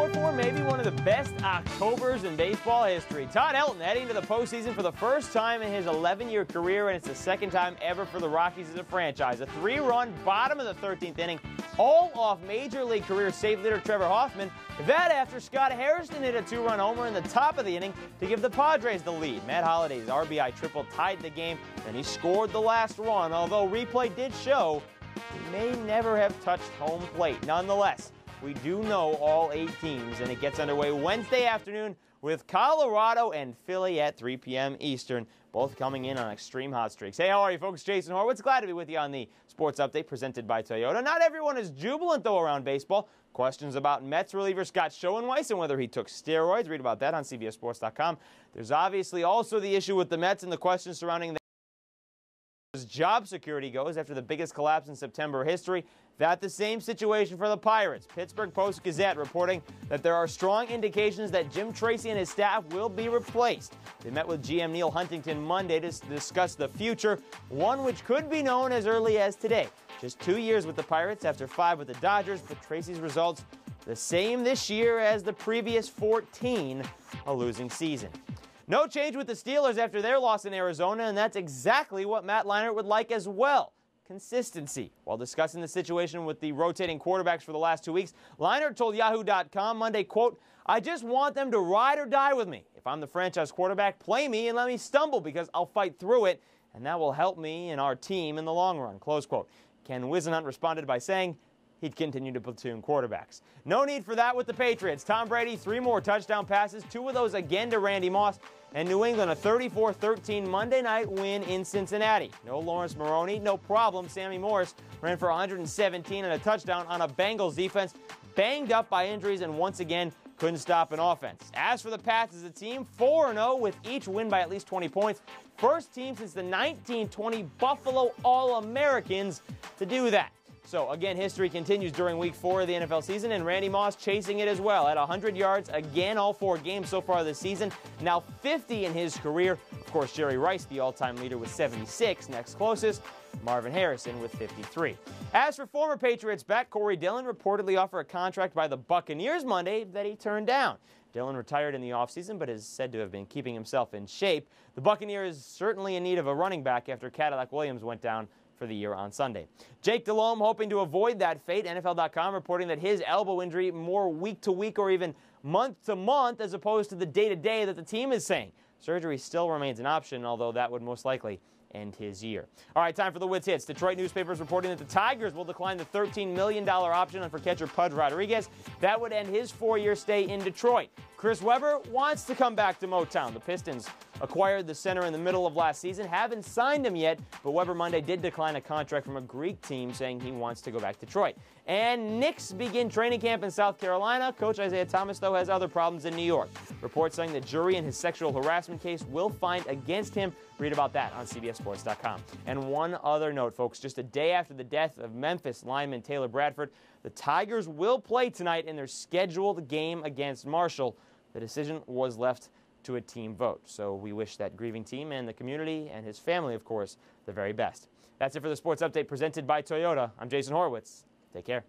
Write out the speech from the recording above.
short for maybe one of the best Octobers in baseball history. Todd Helton heading to the postseason for the first time in his 11-year career, and it's the second time ever for the Rockies as a franchise. A 3-run bottom of the 13th inning, all off Major League career save leader Trevor Hoffman. That after Scott Harrison hit a 2-run homer in the top of the inning to give the Padres the lead. Matt Holliday's RBI triple tied the game, and he scored the last run, although replay did show he may never have touched home plate. Nonetheless, we do know all 8 teams, and it gets underway Wednesday afternoon with Colorado and Philly at 3 p.m. Eastern, both coming in on extreme hot streaks. Hey, how are you, folks? Jason Horowitz, glad to be with you on the Sports Update presented by Toyota. Not everyone is jubilant, though, around baseball. Questions about Mets reliever Scott Schoenweis and whether he took steroids. Read about that on CBSSports.com. There's obviously also the issue with the Mets and the questions surrounding as job security goes after the biggest collapse in September history. That the same situation for the Pirates. Pittsburgh Post-Gazette reporting that there are strong indications that Jim Tracy and his staff will be replaced. They met with GM Neil Huntington Monday to discuss the future, one which could be known as early as today. Just 2 years with the Pirates after 5 with the Dodgers, but Tracy's results the same this year as the previous 14, a losing season. No change with the Steelers after their loss in Arizona, and that's exactly what Matt Leinart would like as well. Consistency. While discussing the situation with the rotating quarterbacks for the last 2 weeks, Leinart told Yahoo.com Monday, quote, "I just want them to ride or die with me. If I'm the franchise quarterback, play me and let me stumble because I'll fight through it, and that will help me and our team in the long run," close quote. Ken Whisenhunt responded by saying he'd continue to platoon quarterbacks. No need for that with the Patriots. Tom Brady, 3 more touchdown passes, 2 of those again to Randy Moss, and New England a 34-13 Monday night win in Cincinnati. No Lawrence Maroney, no problem. Sammy Morris ran for 117 and a touchdown on a Bengals defense banged up by injuries and once again couldn't stop an offense. As for the Pats as a team, 4-0 with each win by at least 20 points. First team since the 1920 Buffalo All-Americans to do that. So, again, history continues during Week 4 of the NFL season, and Randy Moss chasing it as well at 100 yards again all 4 games so far this season. Now 50 in his career. Of course, Jerry Rice, the all-time leader, with 76. Next closest, Marvin Harrison with 53. As for former Patriots back Corey Dillon, reportedly offered a contract by the Buccaneers Monday that he turned down. Dillon retired in the offseason, but is said to have been keeping himself in shape. The Buccaneers certainly in need of a running back after Cadillac Williams went down for the year on Sunday. Jake Delhomme hoping to avoid that fate. NFL.com reporting that his elbow injury more week to week or even month to month as opposed to the day to day that the team is saying. Surgery still remains an option, although that would most likely end his year. All right, time for the Wits Hits. Detroit newspapers reporting that the Tigers will decline the $13 million option for catcher Pudge Rodriguez. That would end his 4-year stay in Detroit. Chris Webber wants to come back to Motown. The Pistons acquired the center in the middle of last season, haven't signed him yet, but Webber Monday did decline a contract from a Greek team saying he wants to go back to Detroit. And Knicks begin training camp in South Carolina. Coach Isaiah Thomas, though, has other problems in New York. Reports saying the jury in his sexual harassment case will find against him. Read about that on CBSSports.com. And one other note, folks, just a day after the death of Memphis lineman Taylor Bradford, the Tigers will play tonight in their scheduled game against Marshall. The decision was left to a team vote. So we wish that grieving team and the community and his family, of course, the very best. That's it for the Sports Update presented by Toyota. I'm Jason Horowitz. Take care.